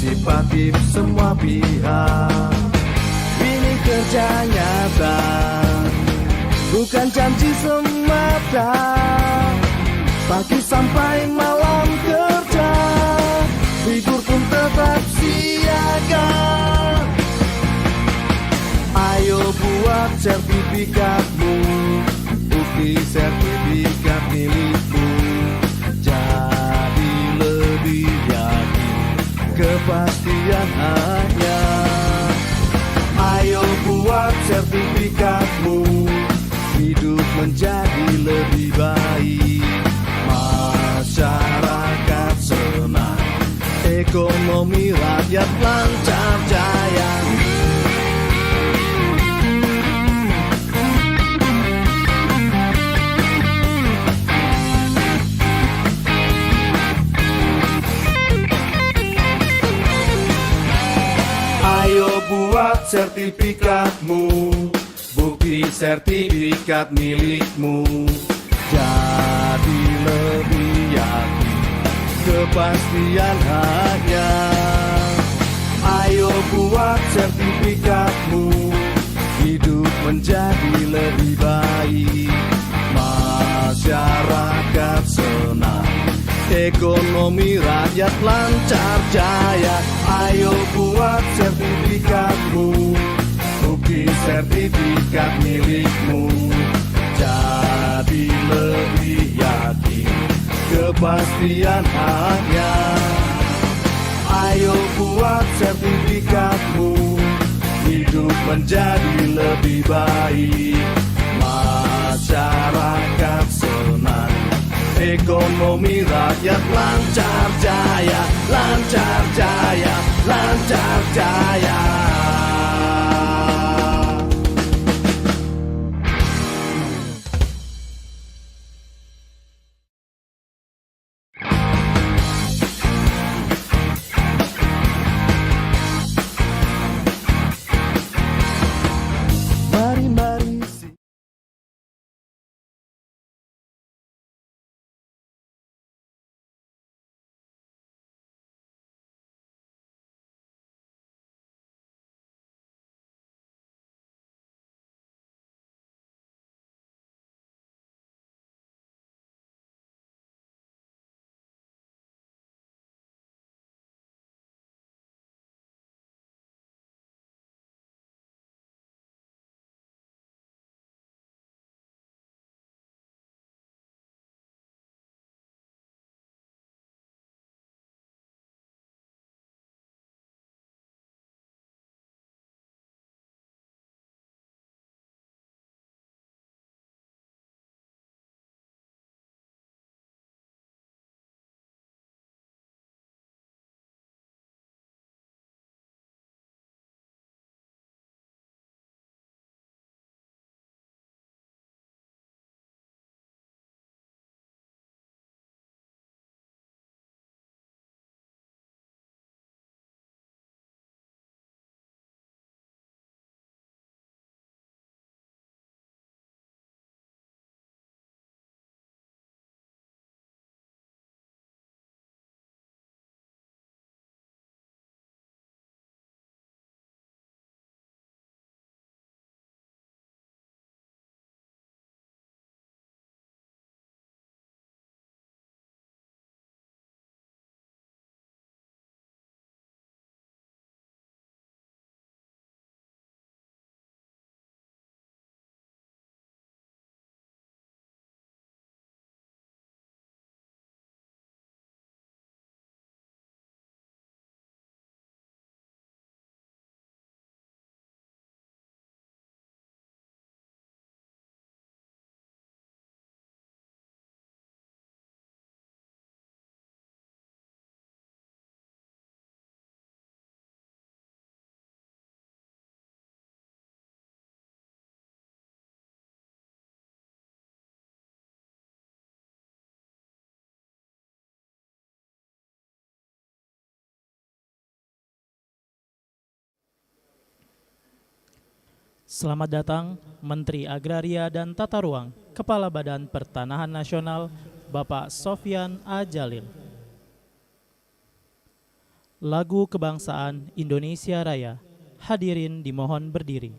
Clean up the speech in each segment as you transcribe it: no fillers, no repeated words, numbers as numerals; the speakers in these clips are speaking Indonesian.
partisipatif semua pihak. Ini kerja nyata, bukan janji semata. Pagi sampai malam kerja, libur pun tetap siaga. Ayo buat sertifikatmu, bukti sertifikat milikmu. Jadi lebih yakin, kepastian hanya. Ayo buat sertifikatmu, hidup menjadi lebih baik. Masyarakat senang, ekonomi rakyat lancar jaya. Ayo buat sertifikatmu, bukti sertifikat milikmu. Jadi lebih yakin, kepastian hanya. Ayo buat sertifikatmu, hidup menjadi lebih baik. Masyarakat senang, ekonomi rakyat lancar jaya. Ayo buat sertifikatmu, bukti sertifikat milikmu. Jadi lebih yakin, kepastian hanya. Ayo buat sertifikatmu, hidup menjadi lebih baik. Masyarakat senang, ekonomi rakyat lancar jaya, lancar jaya, lancar jaya. Selamat datang Menteri Agraria dan Tata Ruang, Kepala Badan Pertanahan Nasional, Bapak Sofyan A. Jalil. lagu kebangsaan Indonesia Raya. Hadirin dimohon berdiri.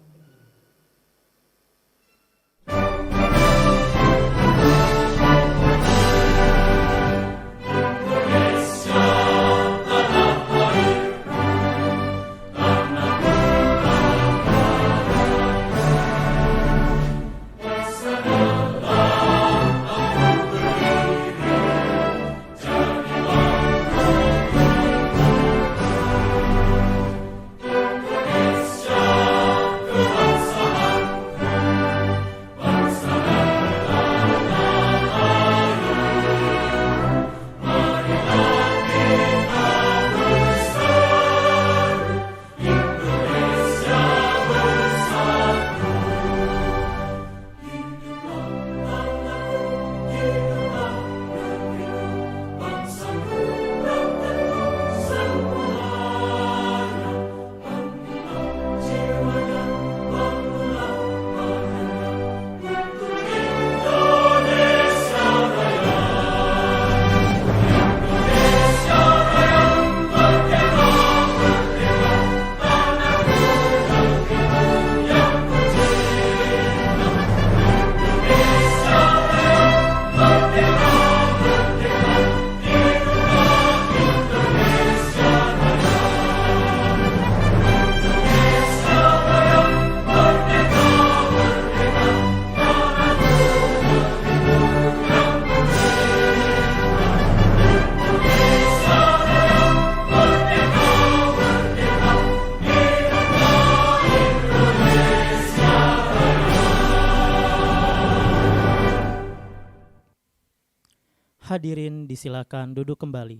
Hadirin disilakan duduk kembali.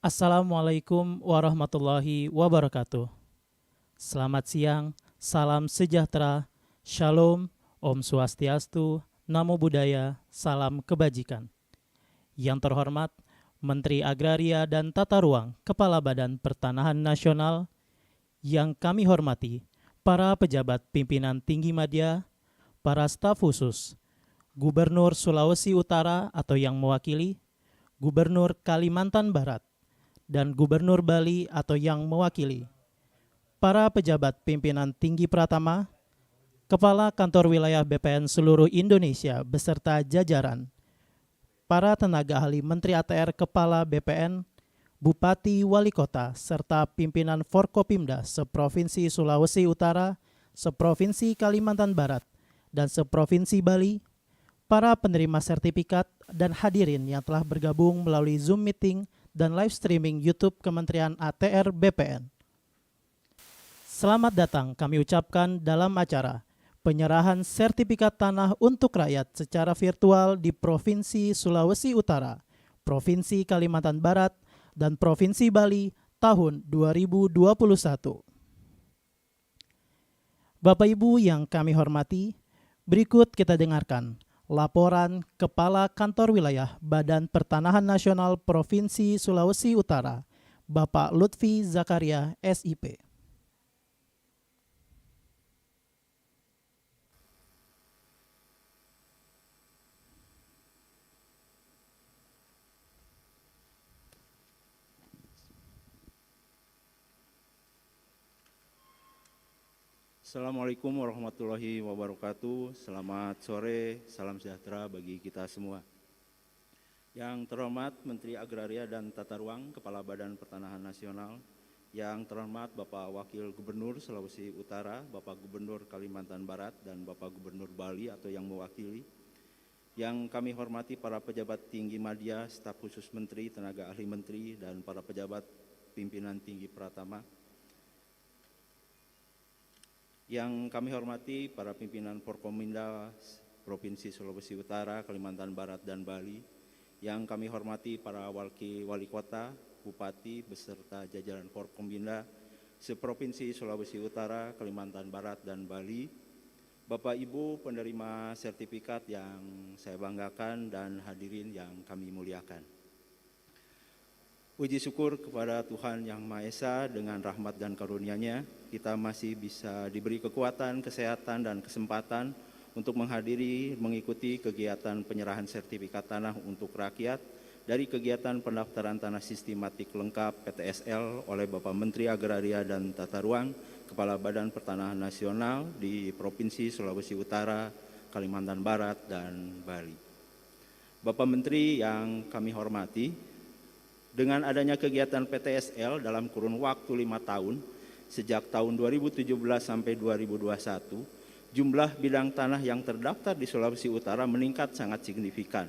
Assalamualaikum warahmatullahi wabarakatuh. Selamat siang, salam sejahtera, shalom, om swastiastu, namo buddhaya, salam kebajikan. Yang terhormat Menteri Agraria dan Tata Ruang Kepala Badan Pertanahan Nasional, yang kami hormati para pejabat pimpinan tinggi media, para staf khusus, Gubernur Sulawesi Utara atau yang mewakili, Gubernur Kalimantan Barat, dan Gubernur Bali atau yang mewakili, para pejabat pimpinan tinggi Pratama, Kepala Kantor Wilayah BPN seluruh Indonesia beserta jajaran, para tenaga ahli Menteri ATR Kepala BPN, Bupati Wali Kota, serta pimpinan Forkopimda seprovinsi Sulawesi Utara, seprovinsi Kalimantan Barat, dan seprovinsi Bali, para penerima sertifikat dan hadirin yang telah bergabung melalui Zoom meeting dan live streaming YouTube Kementerian ATR BPN. Selamat datang kami ucapkan dalam acara penyerahan sertifikat tanah untuk rakyat secara virtual di Provinsi Sulawesi Utara, Provinsi Kalimantan Barat, dan Provinsi Bali tahun 2021. Bapak Ibu yang kami hormati, berikut kita dengarkan laporan Kepala Kantor Wilayah Badan Pertanahan Nasional Provinsi Sulawesi Utara, Bapak Lutfi Zakaria, SIP. Assalamualaikum warahmatullahi wabarakatuh. Selamat sore, salam sejahtera bagi kita semua. Yang terhormat Menteri Agraria dan Tata Ruang Kepala Badan Pertanahan Nasional, yang terhormat Bapak Wakil Gubernur Sulawesi Utara, Bapak Gubernur Kalimantan Barat, dan Bapak Gubernur Bali atau yang mewakili, yang kami hormati para pejabat tinggi media, staf khusus Menteri, tenaga ahli Menteri, dan para pejabat pimpinan tinggi Pratama, yang kami hormati para pimpinan Forkominda Provinsi Sulawesi Utara, Kalimantan Barat, dan Bali, yang kami hormati para wali kota, bupati, beserta jajaran Forkominda seprovinsi Sulawesi Utara, Kalimantan Barat, dan Bali, Bapak Ibu penerima sertifikat yang saya banggakan dan hadirin yang kami muliakan. Puji syukur kepada Tuhan Yang Maha Esa, dengan rahmat dan karunia-Nya kita masih bisa diberi kekuatan, kesehatan, dan kesempatan untuk mengikuti kegiatan penyerahan sertifikat tanah untuk rakyat dari kegiatan pendaftaran tanah sistematik lengkap PTSL oleh Bapak Menteri Agraria dan Tata Ruang, Kepala Badan Pertanahan Nasional di Provinsi Sulawesi Utara, Kalimantan Barat, dan Bali. Bapak Menteri yang kami hormati, dengan adanya kegiatan PTSL dalam kurun waktu 5 tahun, sejak tahun 2017 sampai 2021, jumlah bidang tanah yang terdaftar di Sulawesi Utara meningkat sangat signifikan.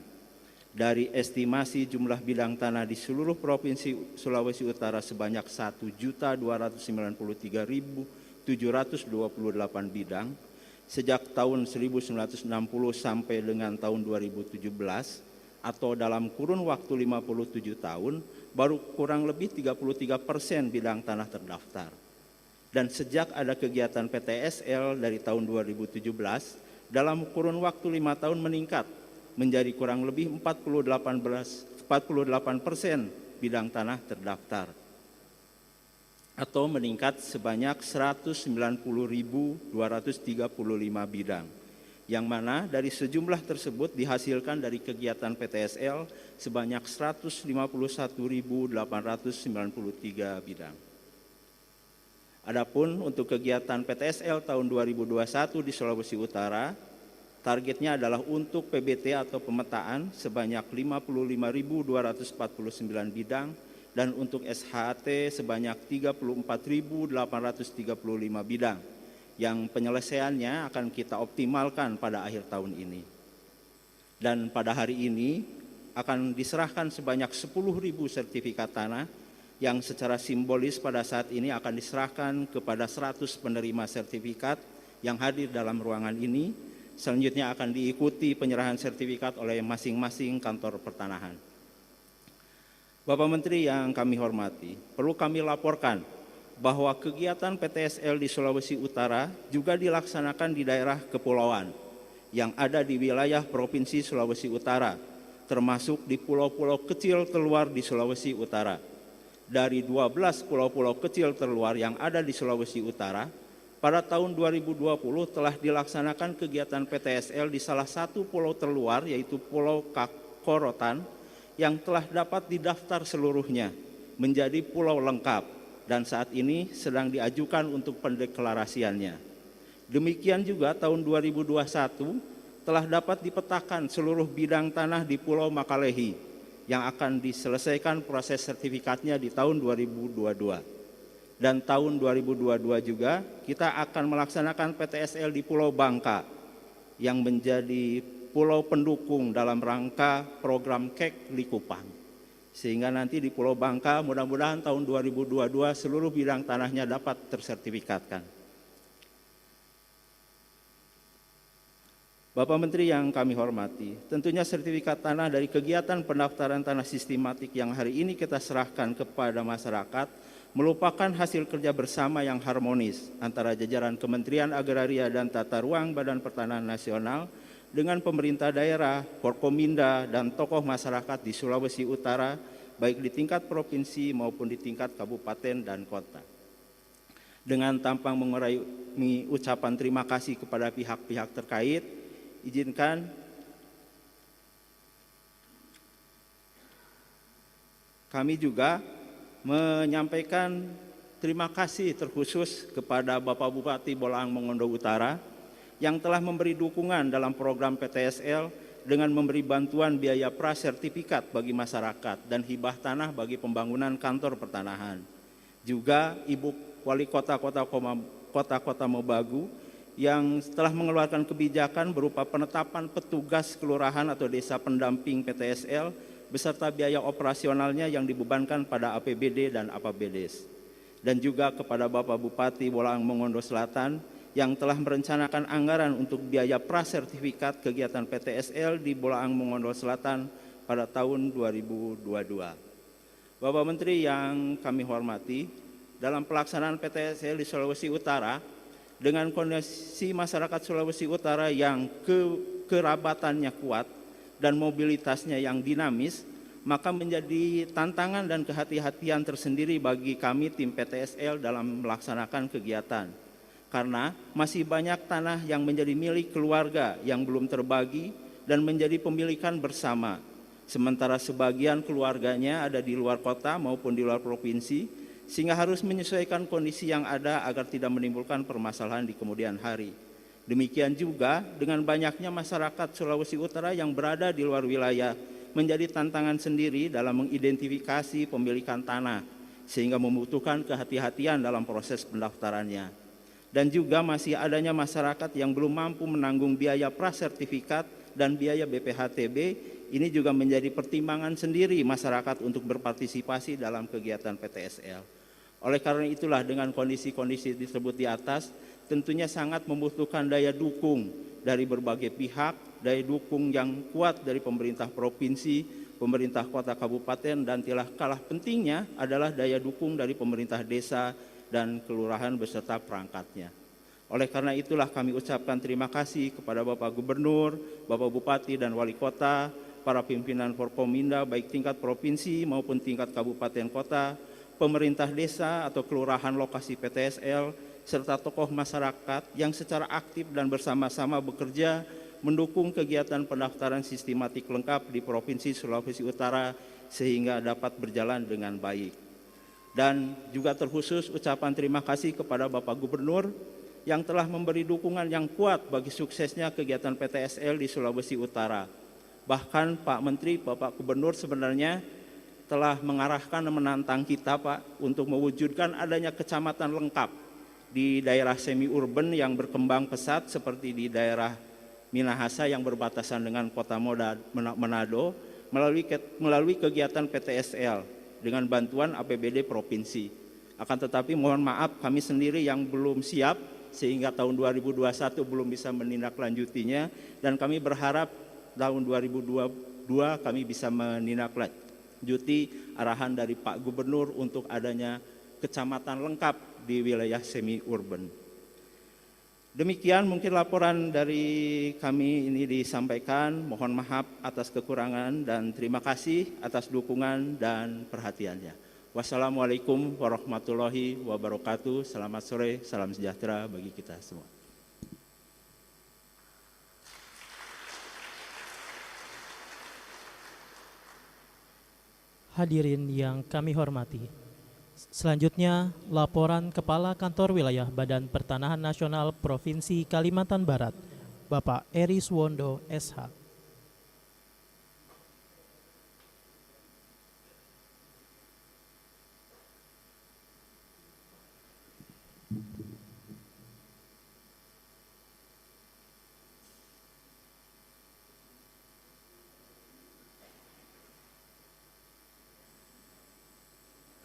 Dari estimasi jumlah bidang tanah di seluruh Provinsi Sulawesi Utara sebanyak 1.293.728 bidang, sejak tahun 1960 sampai dengan tahun 2017, atau dalam kurun waktu 57 tahun, baru kurang lebih 33% bidang tanah terdaftar. Dan sejak ada kegiatan PTSL dari tahun 2017, dalam kurun waktu 5 tahun meningkat menjadi kurang lebih 48% bidang tanah terdaftar, atau meningkat sebanyak 190.235 bidang, yang mana dari sejumlah tersebut dihasilkan dari kegiatan PTSL sebanyak 151.893 bidang. Adapun untuk kegiatan PTSL tahun 2021 di Sulawesi Utara, targetnya adalah untuk PBT atau pemetaan sebanyak 55.249 bidang dan untuk SHT sebanyak 34.835 bidang yang penyelesaiannya akan kita optimalkan pada akhir tahun ini. Dan pada hari ini akan diserahkan sebanyak 10.000 sertifikat tanah yang secara simbolis pada saat ini akan diserahkan kepada 100 penerima sertifikat yang hadir dalam ruangan ini. Selanjutnya akan diikuti penyerahan sertifikat oleh masing-masing kantor pertanahan. Bapak Menteri yang kami hormati, perlu kami laporkan bahwa kegiatan PTSL di Sulawesi Utara juga dilaksanakan di daerah kepulauan yang ada di wilayah Provinsi Sulawesi Utara, termasuk di pulau-pulau kecil terluar di Sulawesi Utara. Dari 12 pulau-pulau kecil terluar yang ada di Sulawesi Utara, pada tahun 2020 telah dilaksanakan kegiatan PTSL di salah satu pulau terluar, yaitu Pulau Korotan, yang telah dapat didaftar seluruhnya menjadi pulau lengkap dan saat ini sedang diajukan untuk pendeklarasiannya. Demikian juga tahun 2021 telah dapat dipetakan seluruh bidang tanah di Pulau Makalehi yang akan diselesaikan proses sertifikatnya di tahun 2022. Dan tahun 2022 juga kita akan melaksanakan PTSL di Pulau Bangka yang menjadi pulau pendukung dalam rangka program KEK Likupang. Sehingga nanti di Pulau Bangka mudah-mudahan tahun 2022 seluruh bidang tanahnya dapat tersertifikatkan. Bapak Menteri yang kami hormati, tentunya sertifikat tanah dari kegiatan pendaftaran tanah sistematik yang hari ini kita serahkan kepada masyarakat merupakan hasil kerja bersama yang harmonis antara jajaran Kementerian Agraria dan Tata Ruang Badan Pertanahan Nasional dengan pemerintah daerah, Forkominda, dan tokoh masyarakat di Sulawesi Utara, baik di tingkat provinsi maupun di tingkat kabupaten dan kota. Dengan tampang mengurangi ucapan terima kasih kepada pihak-pihak terkait, izinkan kami juga menyampaikan terima kasih terkhusus kepada Bapak Bupati Bolaang Mongondo Utara yang telah memberi dukungan dalam program PTSL dengan memberi bantuan biaya prasertifikat bagi masyarakat dan hibah tanah bagi pembangunan kantor pertanahan. Juga Ibu Wali Kota Mobagu yang telah mengeluarkan kebijakan berupa penetapan petugas kelurahan atau desa pendamping PTSL beserta biaya operasionalnya yang dibebankan pada APBD dan APBDes. Dan juga kepada Bapak Bupati Bolaang Mongondo Selatan yang telah merencanakan anggaran untuk biaya prasertifikat kegiatan PTSL di Bolaang Mongondo Selatan pada tahun 2022. Bapak Menteri yang kami hormati, dalam pelaksanaan PTSL di Sulawesi Utara, dengan kondisi masyarakat Sulawesi Utara yang kerabatannya kuat dan mobilitasnya yang dinamis, maka menjadi tantangan dan kehati-hatian tersendiri bagi kami tim PTSL dalam melaksanakan kegiatan. Karena masih banyak tanah yang menjadi milik keluarga yang belum terbagi dan menjadi pemilikan bersama. sementara sebagian keluarganya ada di luar kota maupun di luar provinsi, sehingga harus menyesuaikan kondisi yang ada agar tidak menimbulkan permasalahan di kemudian hari. Demikian juga dengan banyaknya masyarakat Sulawesi Utara yang berada di luar wilayah, menjadi tantangan sendiri dalam mengidentifikasi pemilikan tanah, sehingga membutuhkan kehati-hatian dalam proses pendaftarannya. Dan juga masih adanya masyarakat yang belum mampu menanggung biaya prasertifikat dan biaya BPHTB, ini juga menjadi pertimbangan sendiri masyarakat untuk berpartisipasi dalam kegiatan PTSL. Oleh karena itulah dengan kondisi-kondisi disebut di atas, tentunya sangat membutuhkan daya dukung dari berbagai pihak, daya dukung yang kuat dari pemerintah provinsi, pemerintah kota kabupaten, dan tidak kalah pentingnya adalah daya dukung dari pemerintah desa dan kelurahan beserta perangkatnya. Oleh karena itulah kami ucapkan terima kasih kepada Bapak Gubernur, Bapak Bupati dan Wali Kota, para pimpinan Forkominda baik tingkat provinsi maupun tingkat kabupaten kota, pemerintah desa atau kelurahan lokasi PTSL, serta tokoh masyarakat yang secara aktif dan bersama-sama bekerja mendukung kegiatan pendaftaran sistematik lengkap di Provinsi Sulawesi Utara sehingga dapat berjalan dengan baik. Dan juga terkhusus ucapan terima kasih kepada Bapak Gubernur yang telah memberi dukungan yang kuat bagi suksesnya kegiatan PTSL di Sulawesi Utara. Bahkan Pak Menteri, Bapak Gubernur sebenarnya telah mengarahkan dan menantang kita Pak untuk mewujudkan adanya kecamatan lengkap di daerah semi-urban yang berkembang pesat seperti di daerah Minahasa yang berbatasan dengan kota Manado melalui kegiatan PTSL dengan bantuan APBD Provinsi. Akan tetapi mohon maaf kami sendiri yang belum siap sehingga tahun 2021 belum bisa menindaklanjutinya, dan kami berharap tahun 2022 kami bisa menindaklanjuti arahan dari Pak Gubernur untuk adanya kecamatan lengkap di wilayah semi-urban. Demikian mungkin laporan dari kami ini disampaikan. Mohon maaf atas kekurangan dan terima kasih atas dukungan dan perhatiannya. Wassalamualaikum warahmatullahi wabarakatuh. Selamat sore, salam sejahtera bagi kita semua. Hadirin yang kami hormati, selanjutnya laporan Kepala Kantor Wilayah Badan Pertanahan Nasional Provinsi Kalimantan Barat, Bapak Eri Suwondo, SH.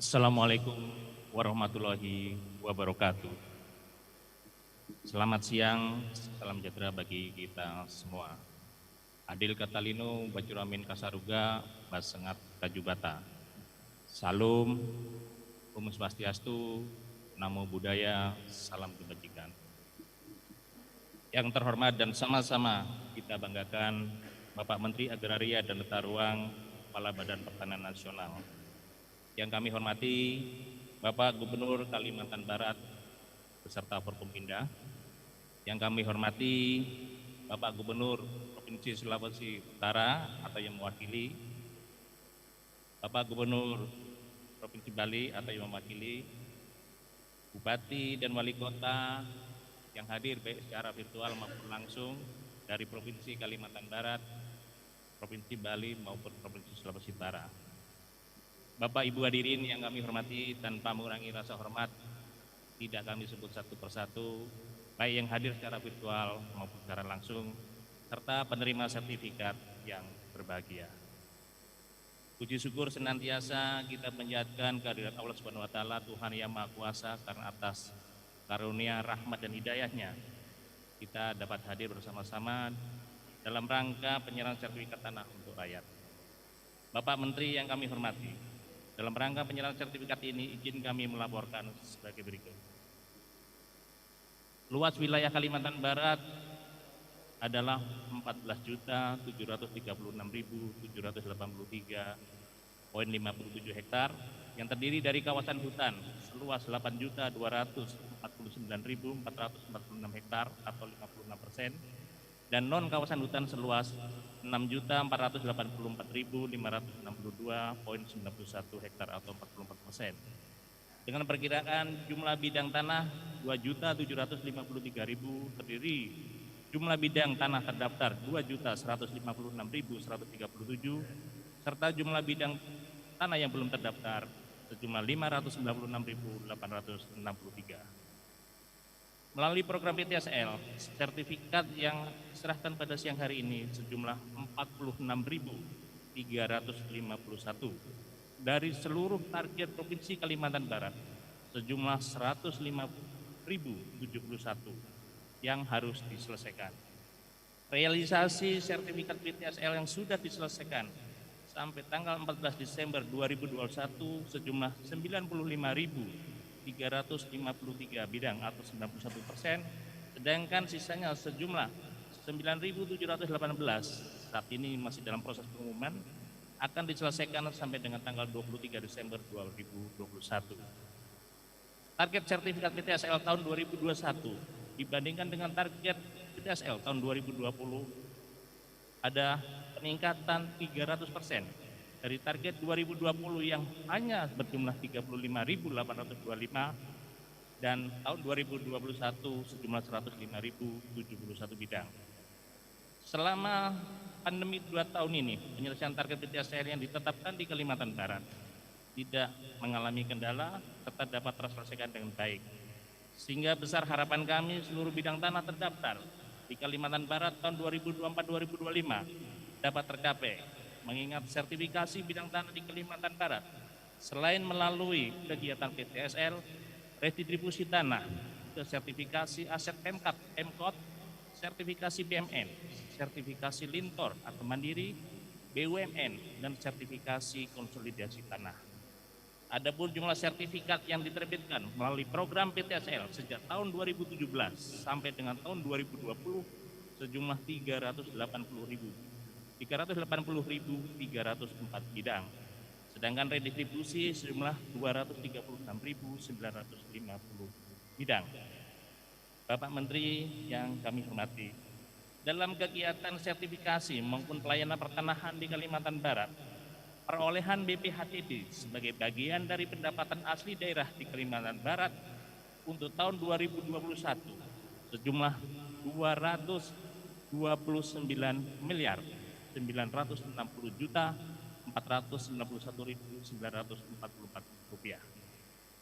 Assalamualaikum warahmatullahi wabarakatuh. Selamat siang, salam sejahtera bagi kita semua. Adil Katalino, Bacuramin Kasaruga, Basengat Kajubata. Salam, Om Swastiastu, Namo Buddhaya, salam kebajikan. Yang terhormat dan sama-sama kita banggakan Bapak Menteri Agraria dan Tata Ruang, Kepala Badan Pertanahan Nasional. Yang kami hormati Bapak Gubernur Kalimantan Barat beserta Forkominda. Yang kami hormati Bapak Gubernur Provinsi Sulawesi Utara atau yang mewakili, Bapak Gubernur Provinsi Bali atau yang mewakili, Bupati dan Wali Kota yang hadir baik secara virtual maupun langsung dari Provinsi Kalimantan Barat, Provinsi Bali maupun Provinsi Sulawesi Utara. Bapak Ibu hadirin yang kami hormati, tanpa mengurangi rasa hormat, tidak kami sebut satu persatu, baik yang hadir secara virtual maupun secara langsung, serta penerima sertifikat yang berbahagia. Puji syukur senantiasa kita panjatkan kehadirat Allah Subhanahu wa taala, Tuhan yang Maha Kuasa, karena atas karunia rahmat dan hidayahnya kita dapat hadir bersama-sama dalam rangka penyerahan sertifikat tanah untuk rakyat. Bapak Menteri yang kami hormati, dalam rangka penyerahan sertifikat ini izin kami melaporkan sebagai berikut. Luas wilayah Kalimantan Barat adalah 14.036.783,57 hektar yang terdiri dari kawasan hutan seluas 8.249.446 hektar atau 56%, dan non kawasan hutan seluas 6.484.562,91 hektar atau 44%. Dengan perkiraan jumlah bidang tanah 2.753.000 terdiri jumlah bidang tanah terdaftar 2.156.137 serta jumlah bidang tanah yang belum terdaftar sejumlah 596.863. Melalui program PTSL, sertifikat yang diserahkan pada siang hari ini sejumlah 46.351 dari seluruh target Provinsi Kalimantan Barat sejumlah 105.071 yang harus diselesaikan. Realisasi sertifikat PTSL yang sudah diselesaikan sampai tanggal 14 Desember 2021 sejumlah 95.353 bidang atau 91%, sedangkan sisanya sejumlah 9.718 saat ini masih dalam proses pengumuman akan diselesaikan sampai dengan tanggal 23 Desember 2021. Target sertifikat PTSL tahun 2021 dibandingkan dengan target PTSL tahun 2020 ada peningkatan 300% dari target 2020 yang hanya berjumlah 35.825 dan tahun 2021 sejumlah 105.071 bidang. Selama pandemi 2 tahun ini, penyelesaian target PTSL yang ditetapkan di Kalimantan Barat tidak mengalami kendala serta dapat terselesaikan dengan baik. Sehingga besar harapan kami seluruh bidang tanah terdaftar di Kalimantan Barat tahun 2024-2025 dapat tercapai, mengingat sertifikasi bidang tanah di Kalimantan Barat selain melalui kegiatan PTSL, redistribusi tanah ke sertifikasi aset Pemkap, Pemkot, sertifikasi BMN, sertifikasi Lintor atau Mandiri, BUMN, dan sertifikasi konsolidasi tanah. Adapun jumlah sertifikat yang diterbitkan melalui program PTSL sejak tahun 2017 sampai dengan tahun 2020 sejumlah 380.304 bidang. Sedangkan redistribusi sejumlah 236.950 bidang. Bapak Menteri yang kami hormati, dalam kegiatan sertifikasi maupun pelayanan pertanahan di Kalimantan Barat, perolehan BPHTB sebagai bagian dari pendapatan asli daerah di Kalimantan Barat untuk tahun 2021 sejumlah 229.960.491.944 rupiah.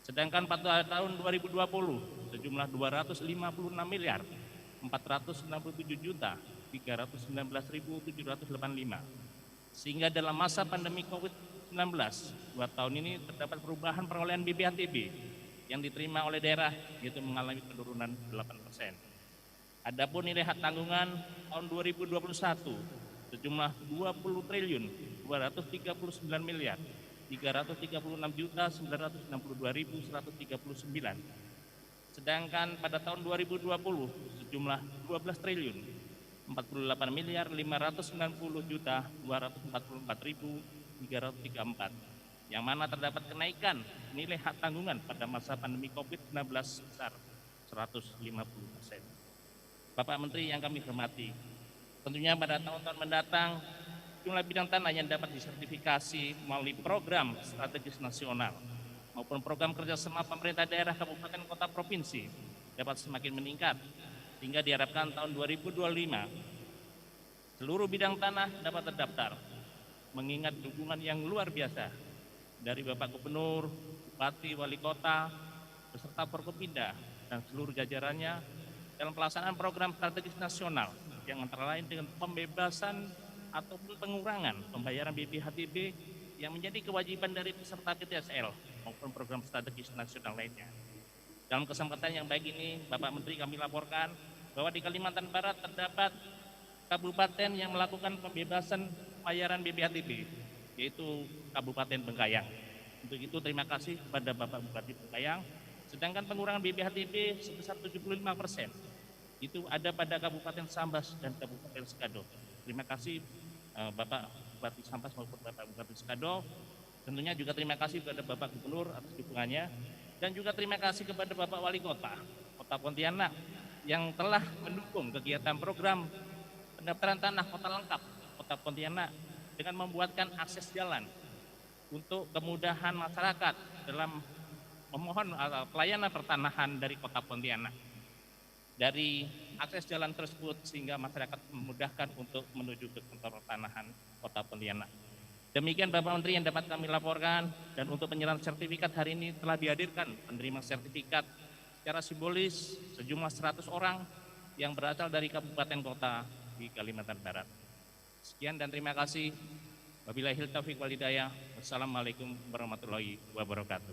Sedangkan pada tahun 2020 sejumlah 256.467.319.785. Sehingga dalam masa pandemi COVID-19 2 tahun ini terdapat perubahan perolehan BPHTB yang diterima oleh daerah yaitu mengalami penurunan 8%. Adapun nilai hak tanggungan tahun 2021 sejumlah 20.336.336.962.139. Sedangkan pada tahun 2020 sejumlah 12.544.244.334 yang mana terdapat kenaikan nilai hak tanggungan pada masa pandemi COVID-19 sebesar 150%. Bapak Menteri yang kami hormati, tentunya pada tahun-tahun mendatang jumlah bidang tanah yang dapat disertifikasi melalui program strategis nasional maupun program kerjasama pemerintah daerah, kabupaten, kota, provinsi dapat semakin meningkat hingga diharapkan tahun 2025 seluruh bidang tanah dapat terdaftar, mengingat dukungan yang luar biasa dari Bapak Gubernur, Bupati, Wali Kota, beserta Forkopimda dan seluruh jajarannya dalam pelaksanaan program strategis nasional yang antara lain dengan pembebasan ataupun pengurangan pembayaran BPHTB yang menjadi kewajiban dari peserta PTSL maupun program strategis nasional lainnya. Dalam kesempatan yang baik ini, Bapak Menteri, kami laporkan bahwa di Kalimantan Barat terdapat kabupaten yang melakukan pembebasan pembayaran BPHTB, yaitu Kabupaten Bengkayang. Untuk itu terima kasih kepada Bapak Bupati Bengkayang. Sedangkan pengurangan BPHTB sebesar 75% itu ada pada Kabupaten Sambas dan Kabupaten Sekado. Terima kasih Bapak Bupati Sambas maupun Bapak Bupati Sekado. Tentunya juga terima kasih kepada Bapak Gubernur atas dukungannya dan juga terima kasih kepada Bapak Wali Kota Pontianak yang telah mendukung kegiatan program pendaftaran tanah kota lengkap Kota Pontianak dengan membuatkan akses jalan untuk kemudahan masyarakat dalam memohon pelayanan pertanahan dari Kota Pontianak. Dari akses jalan tersebut sehingga masyarakat memudahkan untuk menuju ke kantor pertanahan Kota Pontianak. Demikian Bapak Menteri yang dapat kami laporkan, dan untuk penyerahan sertifikat hari ini telah dihadirkan penerima sertifikat secara simbolis sejumlah 100 orang yang berasal dari kabupaten kota di Kalimantan Barat. Sekian dan terima kasih. Wabillahi taufiq wal hidayah. Wassalamualaikum warahmatullahi wabarakatuh.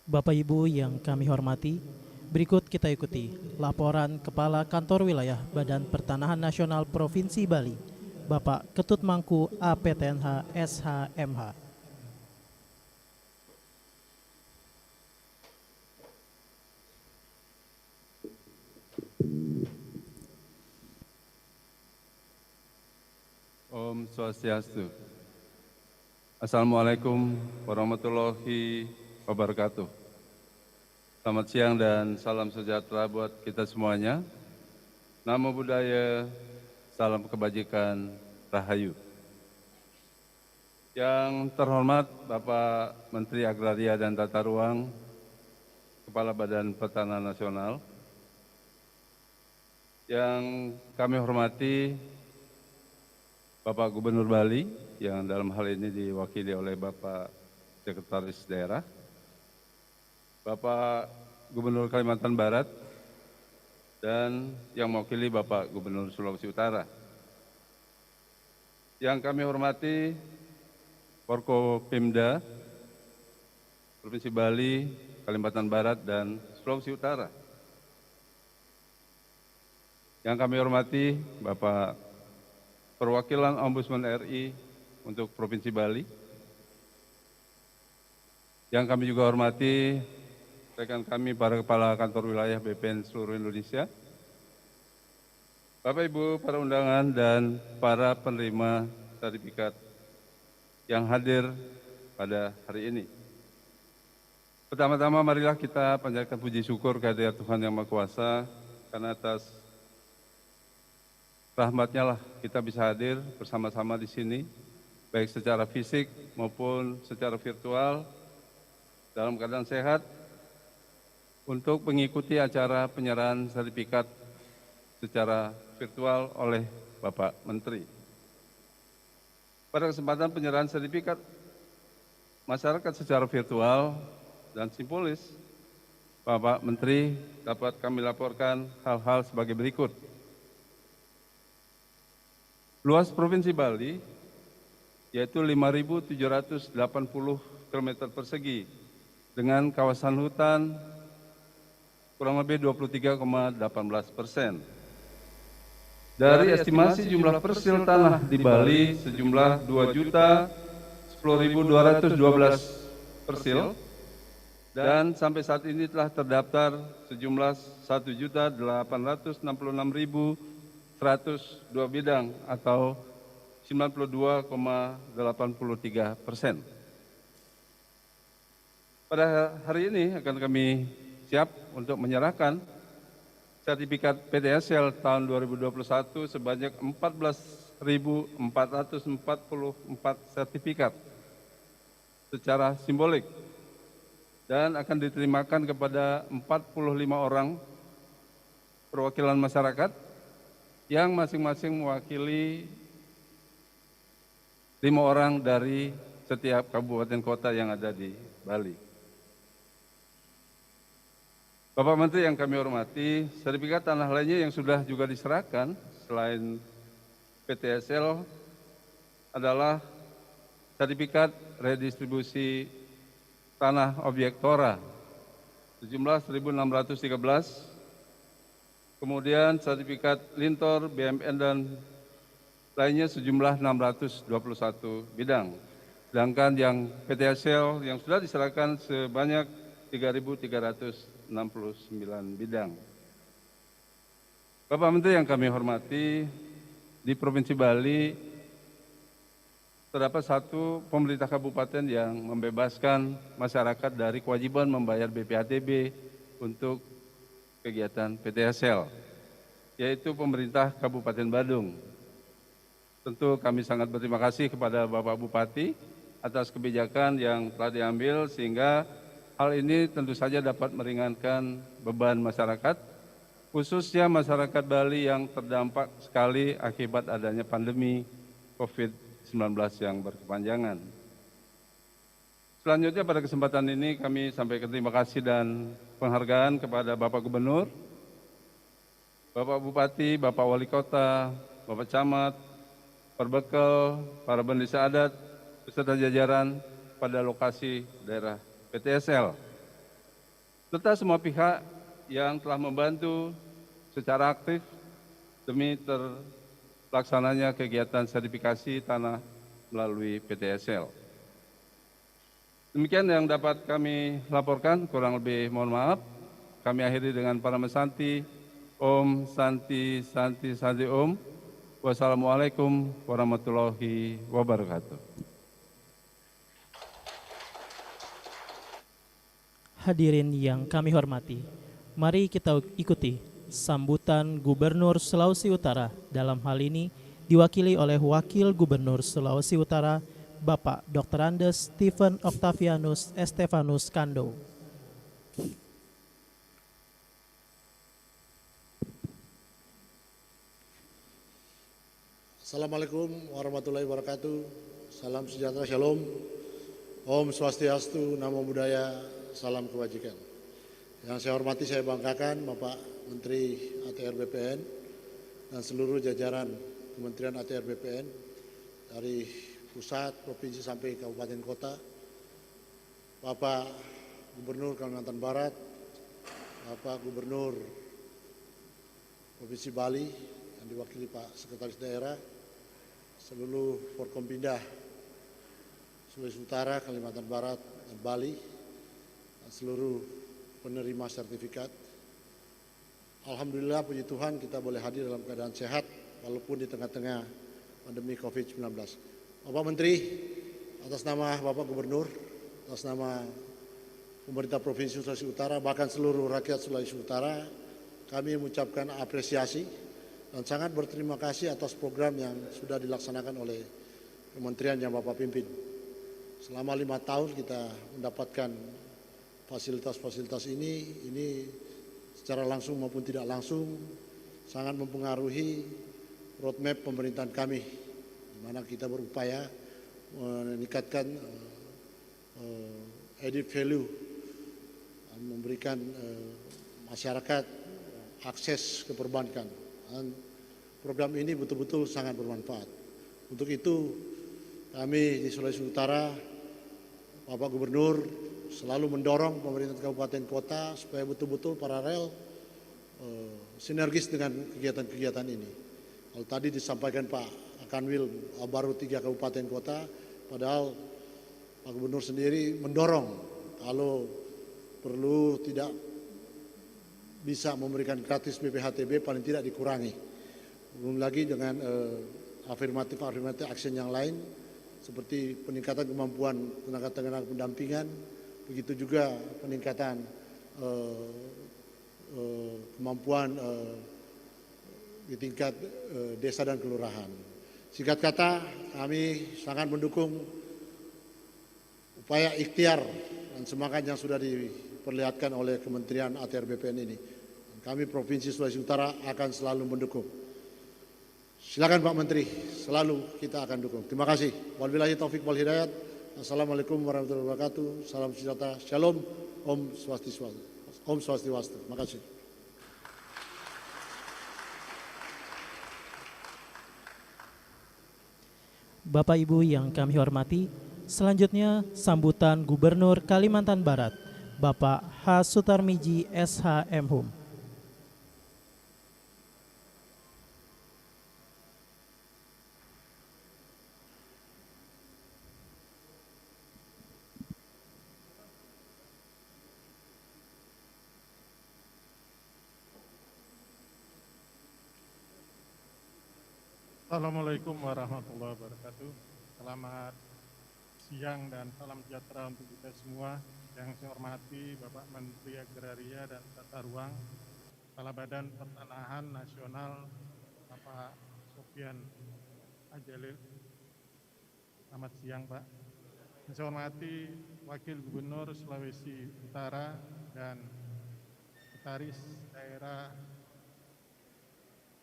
Bapak Ibu yang kami hormati, berikut kita ikuti laporan Kepala Kantor Wilayah Badan Pertanahan Nasional Provinsi Bali, Bapak Ketut Mangku APTNH SHMH. Om Swastiastu. Assalamualaikum warahmatullahi wabarakatuh. Selamat siang dan salam sejahtera buat kita semuanya. Namo Buddhaya, salam kebajikan, Rahayu. Yang terhormat Bapak Menteri Agraria dan Tata Ruang, Kepala Badan Pertanahan Nasional, yang kami hormati Bapak Gubernur Bali, yang dalam hal ini diwakili oleh Bapak Sekretaris Daerah, Bapak Gubernur Kalimantan Barat, dan yang mewakili Bapak Gubernur Sulawesi Utara. Yang kami hormati Forkopimda, Provinsi Bali, Kalimantan Barat, dan Sulawesi Utara. Yang kami hormati Bapak Perwakilan Ombudsman RI untuk Provinsi Bali. Yang kami juga hormati rekan kami para kepala kantor wilayah BPN seluruh Indonesia, Bapak Ibu para undangan dan para penerima sertifikat yang hadir pada hari ini. Pertama-tama marilah kita panjatkan puji syukur kehadirat Tuhan Yang Maha Kuasa, karena atas rahmat-Nya lah kita bisa hadir bersama-sama di sini, baik secara fisik maupun secara virtual, dalam keadaan sehat, untuk mengikuti acara penyerahan sertifikat secara virtual oleh Bapak Menteri. Pada kesempatan penyerahan sertifikat masyarakat secara virtual dan simbolis, Bapak Menteri dapat kami laporkan hal-hal sebagai berikut. Luas Provinsi Bali yaitu 5.780 km persegi dengan kawasan hutan kurang lebih 23,18%. Dari estimasi jumlah persil tanah di Bali sejumlah 2.010.212 persil, dan sampai saat ini telah terdaftar sejumlah 1.866.102 bidang atau 92,83%. Pada hari ini akan kami siap untuk menyerahkan sertifikat PTSL tahun 2021 sebanyak 14.444 sertifikat secara simbolik, dan akan diterimakan kepada 45 orang perwakilan masyarakat yang masing-masing mewakili 5 orang dari setiap kabupaten kota yang ada di Bali. Bapak Menteri yang kami hormati, sertifikat tanah lainnya yang sudah juga diserahkan selain PTSL adalah sertifikat redistribusi tanah objek TORA sejumlah 1.613, kemudian sertifikat Lintor, BMN, dan lainnya sejumlah 621 bidang. Sedangkan yang PTSL yang sudah diserahkan sebanyak 3.369 bidang. Bapak Menteri yang kami hormati, di Provinsi Bali terdapat satu pemerintah kabupaten yang membebaskan masyarakat dari kewajiban membayar BPHTB untuk kegiatan PTSL, yaitu pemerintah Kabupaten Badung. Tentu kami sangat berterima kasih kepada Bapak Bupati atas kebijakan yang telah diambil sehingga hal ini tentu saja dapat meringankan beban masyarakat, khususnya masyarakat Bali yang terdampak sekali akibat adanya pandemi COVID-19 yang berkepanjangan. Selanjutnya pada kesempatan ini kami sampaikan terima kasih dan penghargaan kepada Bapak Gubernur, Bapak Bupati, Bapak Wali Kota, Bapak Camat, Perbekel, para pendeta adat, beserta jajaran pada lokasi daerah PTSL, serta semua pihak yang telah membantu secara aktif demi terlaksananya kegiatan sertifikasi tanah melalui PTSL. Demikian yang dapat kami laporkan, kurang lebih mohon maaf. Kami akhiri dengan para mesanti. Om Santi Santi Santi Om. Wassalamualaikum warahmatullahi wabarakatuh. Hadirin yang kami hormati, mari kita ikuti sambutan Gubernur Sulawesi Utara. Dalam hal ini diwakili oleh Wakil Gubernur Sulawesi Utara, Bapak Dr. Andes Stephen Octavianus Estefanus Kando. Assalamualaikum warahmatullahi wabarakatuh. Salam sejahtera, shalom. Om Swastiastu, Namo Buddhaya, salam kebajikan. Yang saya hormati, saya banggakan Bapak Menteri ATR BPN dan seluruh jajaran Kementerian ATR BPN dari pusat, provinsi sampai kabupaten kota, Bapak Gubernur Kalimantan Barat, Bapak Gubernur Provinsi Bali yang diwakili Pak Sekretaris Daerah, seluruh Forkompindah Sulawesi Utara, Kalimantan Barat, dan Bali, dan seluruh penerima sertifikat. Alhamdulillah, puji Tuhan, kita boleh hadir dalam keadaan sehat walaupun di tengah-tengah pandemi COVID-19. Bapak Menteri, atas nama Bapak Gubernur, atas nama pemerintah Provinsi Sulawesi Utara, bahkan seluruh rakyat Sulawesi Utara, kami mengucapkan apresiasi dan sangat berterima kasih atas program yang sudah dilaksanakan oleh kementerian yang Bapak pimpin. Selama 5 tahun kita mendapatkan fasilitas-fasilitas ini secara langsung maupun tidak langsung sangat mempengaruhi roadmap pemerintahan kami, di mana kita berupaya meningkatkan added value, memberikan masyarakat akses ke perbankan. Dan program ini betul-betul sangat bermanfaat. Untuk itu kami di Sulawesi Utara, Bapak Gubernur selalu mendorong pemerintah kabupaten kota supaya betul-betul paralel sinergis dengan kegiatan-kegiatan ini. Kalau tadi disampaikan Pak Kanwil baru 3 kabupaten kota, padahal Pak Gubernur sendiri mendorong kalau perlu tidak bisa memberikan gratis BPHTB paling tidak dikurangi. Belum lagi dengan afirmatif action yang lain seperti peningkatan kemampuan tenaga pendampingan, begitu juga peningkatan kemampuan di tingkat desa dan kelurahan. Singkat kata, kami sangat mendukung upaya ikhtiar dan semangat yang sudah diperlihatkan oleh Kementerian ATR BPN ini. Kami Provinsi Sulawesi Utara akan selalu mendukung. Silakan Pak Menteri, selalu kita akan dukung. Terima kasih. Wabillahi taufik wal hidayat. Assalamualaikum warahmatullahi wabarakatuh. Salam sejahtera. Shalom. Om Swastiastu. Om Swastiastu. Terima kasih. Bapak Ibu yang kami hormati, selanjutnya sambutan Gubernur Kalimantan Barat, Bapak H. Sutarmiji SH Mhum. Assalamualaikum warahmatullahi wabarakatuh. Selamat siang dan salam sejahtera untuk kita semua. Yang saya hormati Bapak Menteri Agraria dan Tata Ruang, Kepala Badan Pertanahan Nasional Bapak Sofian Ajalil. Selamat siang Pak. Yang saya hormati Wakil Gubernur Sulawesi Utara dan Sekretaris Daerah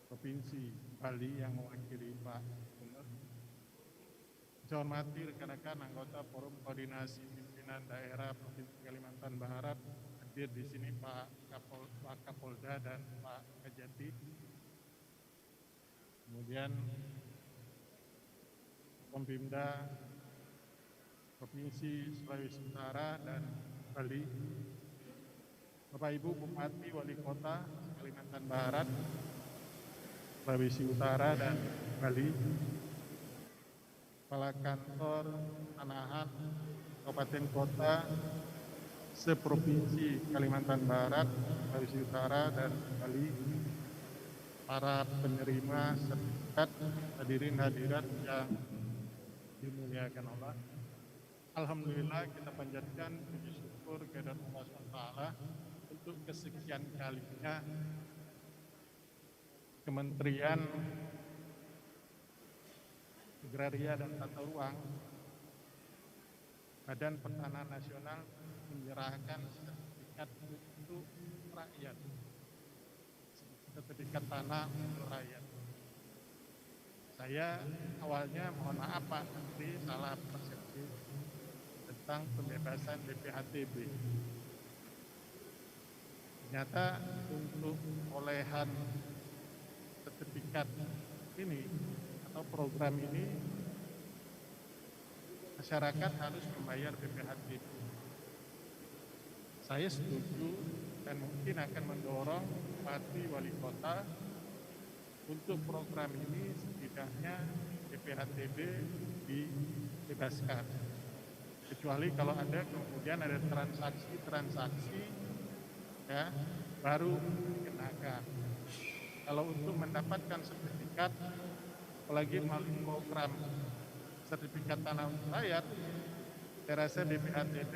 Provinsi Bali yang mewakili Pak Gubernur. Saya hormati rekan-rekan anggota Forum Koordinasi Pimpinan Daerah Provinsi Kalimantan Barat, hadir di sini Pak Kapolda dan Pak Kajati. Kemudian Pembimda Provinsi Sulawesi Utara dan Bali, Bapak Ibu Bupati Wali Kota Kalimantan Barat, Sulawesi Utara dan Bali, Kepala Kantor Tanahan Kabupaten Kota seprovinsi Kalimantan Barat, Sulawesi Utara dan Bali, para penerima sertifikat, hadirin hadirat yang dimuliakan Allah. Alhamdulillah kita panjatkan puji syukur kehadirat Allah SWT untuk kesekian kalinya Kementerian Agraria dan Tata Ruang, Badan Pertanahan Nasional menyerahkan sertifikat untuk rakyat, sertifikat tanah untuk rakyat. Saya awalnya mohon maaf Pak Menteri, salah persepsi tentang pembebasan BPHTB. Ternyata untuk perolehan sertifikat ini atau program ini masyarakat harus membayar BPHTB. Saya setuju dan mungkin akan mendorong Bupati Wali Kota untuk program ini setidaknya BPHTB dibebaskan. Kecuali kalau ada kemudian ada transaksi ya baru dikenakan. Kalau untuk mendapatkan sertifikat apalagi melalui program sertifikat tanah untuk rakyat, saya rasa BPHTB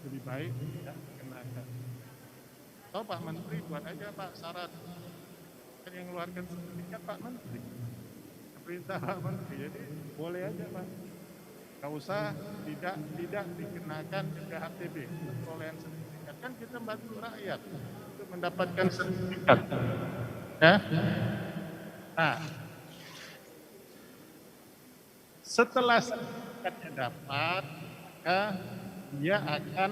lebih baik tidak dikenakan. Atau Pak Menteri buat aja Pak syarat yang mengeluarkan sertifikat Pak Menteri, perintah Pak Menteri, jadi boleh aja Pak. Nggak usah tidak dikenakan BPHTB perolehan sertifikat, kan kita bantu rakyat untuk mendapatkan sertifikat. Ya. Nah, setelah sertifikatnya dapat, maka dia akan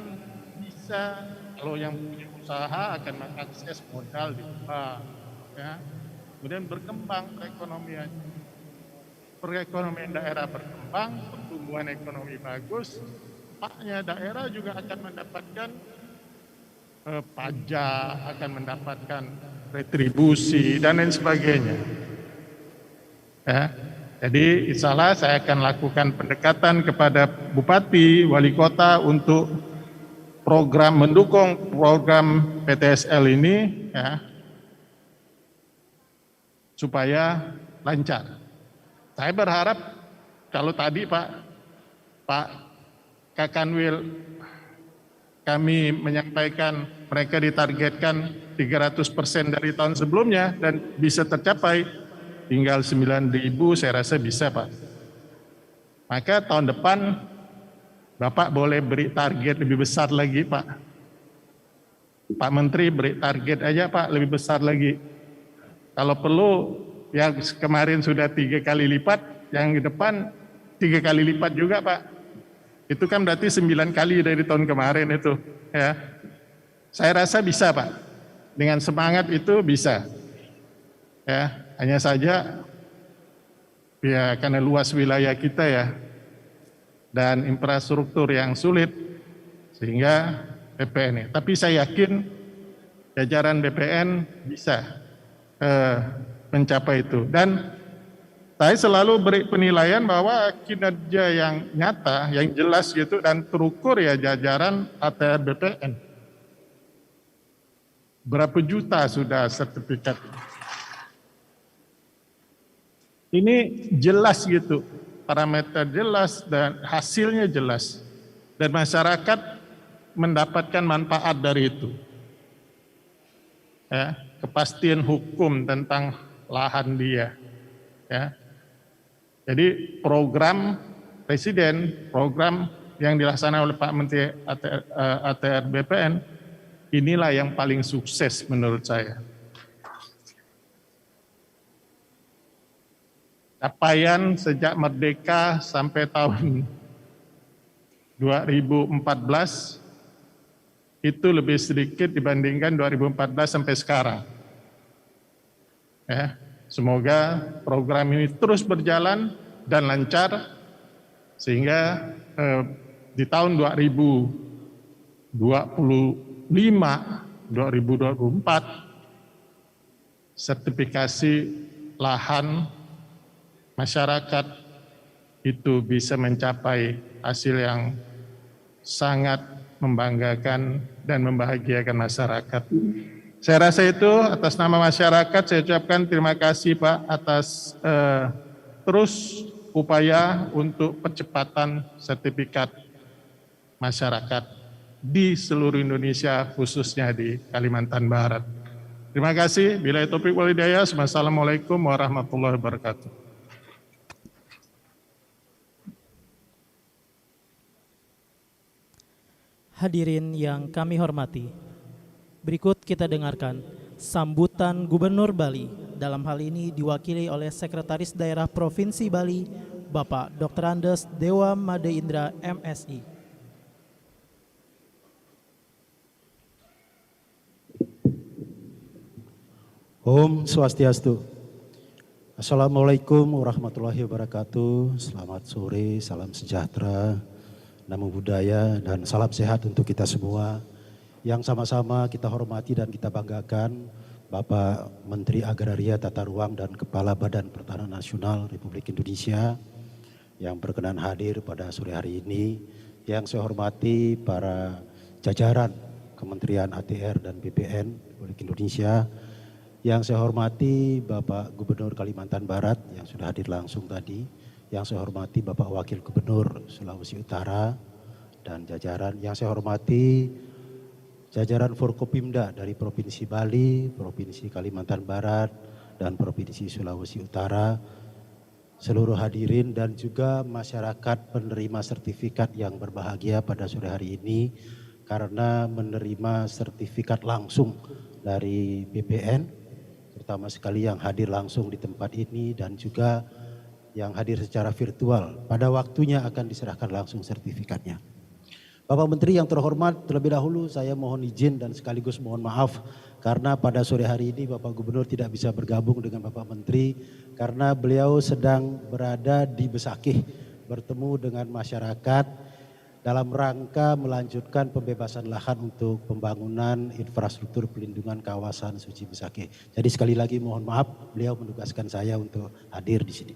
bisa, kalau yang punya usaha akan mengakses modal di bank, ya. Kemudian berkembang perekonomian daerah berkembang, pertumbuhan ekonomi bagus, dampaknya daerah juga akan mendapatkan pajak, akan mendapatkan retribusi dan lain sebagainya. Ya. Jadi insya Allah saya akan lakukan pendekatan kepada Bupati, Wali Kota untuk mendukung program PTSL ini ya, supaya lancar. Saya berharap kalau tadi Pak Kakanwil kami menyampaikan mereka ditargetkan 300% dari tahun sebelumnya dan bisa tercapai. Tinggal 9.000 saya rasa bisa Pak. Maka tahun depan Bapak boleh beri target lebih besar lagi Pak. Pak Menteri beri target aja Pak lebih besar lagi. Kalau perlu yang kemarin sudah 3 kali lipat, yang di depan 3 kali lipat juga Pak. Itu kan berarti 9 kali dari tahun kemarin itu. Ya. Saya rasa bisa Pak. Dengan semangat itu bisa. Ya. Hanya saja ya karena luas wilayah kita ya dan infrastruktur yang sulit sehingga BPN. Tapi saya yakin jajaran BPN bisa mencapai itu. Dan saya selalu beri penilaian bahwa kinerja yang nyata, yang jelas gitu dan terukur ya jajaran ATR BPN. Berapa juta sudah sertifikat? Ini jelas gitu parameter jelas dan hasilnya jelas. Dan masyarakat mendapatkan manfaat dari itu. Ya, kepastian hukum tentang lahan dia. Ya. Jadi program Presiden, program yang dilaksanakan oleh Pak Menteri ATR BPN, inilah yang paling sukses menurut saya. Capaian sejak merdeka sampai tahun 2014 itu lebih sedikit dibandingkan 2014 sampai sekarang. Ya, semoga program ini terus berjalan dan lancar sehingga di tahun 2025, 2024 sertifikasi lahan masyarakat itu bisa mencapai hasil yang sangat membanggakan dan membahagiakan masyarakat. Saya rasa itu atas nama masyarakat saya ucapkan terima kasih Pak atas terus upaya untuk percepatan sertifikat masyarakat di seluruh Indonesia khususnya di Kalimantan Barat. Terima kasih. Billahi taufiq wal hidayah. Wassalamualaikum warahmatullahi wabarakatuh. Hadirin yang kami hormati, berikut kita dengarkan sambutan Gubernur Bali, dalam hal ini diwakili oleh Sekretaris Daerah Provinsi Bali, Bapak Dr. Andes Dewa Made Indra MSI. Om Swastiastu. Assalamualaikum warahmatullahi wabarakatuh. Selamat sore, salam sejahtera, namo buddhaya, dan salam sehat untuk kita semua. Yang sama-sama kita hormati dan kita banggakan Bapak Menteri Agraria Tata Ruang dan Kepala Badan Pertanahan Nasional Republik Indonesia yang berkenan hadir pada sore hari ini. Yang saya hormati para jajaran Kementerian ATR dan BPN Republik Indonesia. Yang saya hormati Bapak Gubernur Kalimantan Barat yang sudah hadir langsung tadi. Yang saya hormati Bapak Wakil Gubernur Sulawesi Utara dan jajaran. Yang saya hormati jajaran Forkopimda dari Provinsi Bali, Provinsi Kalimantan Barat, dan Provinsi Sulawesi Utara, seluruh hadirin dan juga masyarakat penerima sertifikat yang berbahagia pada sore hari ini karena menerima sertifikat langsung dari BPN, terutama sekali yang hadir langsung di tempat ini dan juga yang hadir secara virtual. Pada waktunya akan diserahkan langsung sertifikatnya. Bapak Menteri yang terhormat, terlebih dahulu saya mohon izin dan sekaligus mohon maaf karena pada sore hari ini Bapak Gubernur tidak bisa bergabung dengan Bapak Menteri karena beliau sedang berada di Besakih bertemu dengan masyarakat dalam rangka melanjutkan pembebasan lahan untuk pembangunan infrastruktur pelindungan kawasan suci Besakih. Jadi sekali lagi mohon maaf, beliau menugaskan saya untuk hadir di sini.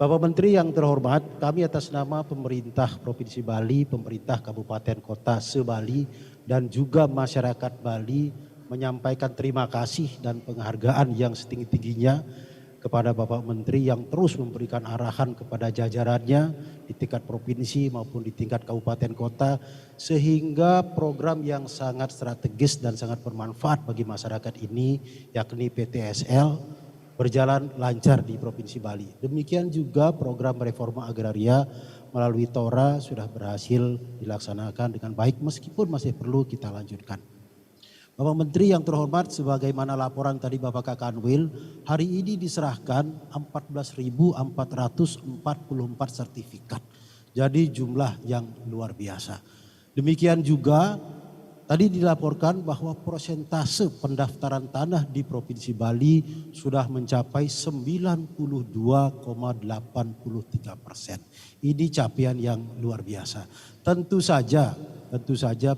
Bapak Menteri yang terhormat, kami atas nama pemerintah Provinsi Bali, pemerintah Kabupaten Kota se-Bali, dan juga masyarakat Bali menyampaikan terima kasih dan penghargaan yang setinggi-tingginya kepada Bapak Menteri yang terus memberikan arahan kepada jajarannya di tingkat provinsi maupun di tingkat kabupaten kota sehingga program yang sangat strategis dan sangat bermanfaat bagi masyarakat ini yakni PTSL berjalan lancar di Provinsi Bali. Demikian juga program reforma agraria melalui TORA sudah berhasil dilaksanakan dengan baik meskipun masih perlu kita lanjutkan. Bapak Menteri yang terhormat, sebagaimana laporan tadi Bapak Kakanwil, hari ini diserahkan 14.444 sertifikat. Jadi jumlah yang luar biasa. Demikian juga tadi dilaporkan bahwa persentase pendaftaran tanah di Provinsi Bali sudah mencapai 92,83%. Ini capaian yang luar biasa. Tentu saja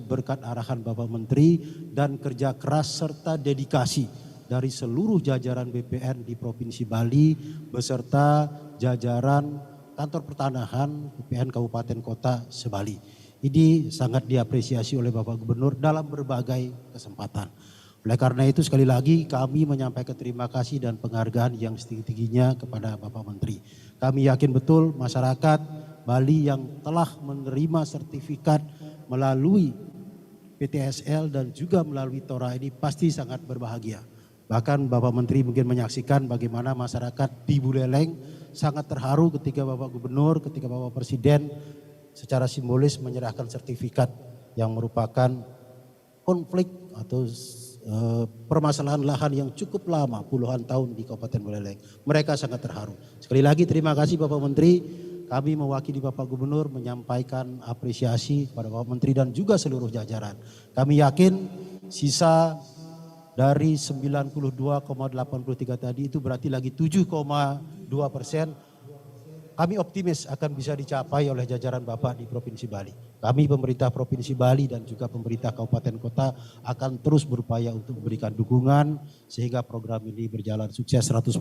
berkat arahan Bapak Menteri dan kerja keras serta dedikasi dari seluruh jajaran BPN di Provinsi Bali beserta jajaran kantor pertanahan BPN Kabupaten Kota se-Bali. Ini sangat diapresiasi oleh Bapak Gubernur dalam berbagai kesempatan. Oleh karena itu sekali lagi kami menyampaikan terima kasih dan penghargaan yang setinggi-tingginya kepada Bapak Menteri. Kami yakin betul masyarakat Bali yang telah menerima sertifikat melalui PTSL dan juga melalui Tora ini pasti sangat berbahagia. Bahkan Bapak Menteri mungkin menyaksikan bagaimana masyarakat di Buleleng sangat terharu ketika Bapak Gubernur, ketika Bapak Presiden secara simbolis menyerahkan sertifikat yang merupakan konflik atau permasalahan lahan yang cukup lama, puluhan tahun di Kabupaten Buleleng. Mereka sangat terharu. Sekali lagi terima kasih Bapak Menteri. Kami mewakili Bapak Gubernur menyampaikan apresiasi kepada Bapak Menteri dan juga seluruh jajaran. Kami yakin sisa dari 92,83 tadi itu berarti lagi 7,2%. Kami optimis akan bisa dicapai oleh jajaran Bapak di Provinsi Bali. Kami pemerintah Provinsi Bali dan juga pemerintah Kabupaten Kota akan terus berupaya untuk memberikan dukungan sehingga program ini berjalan sukses 100%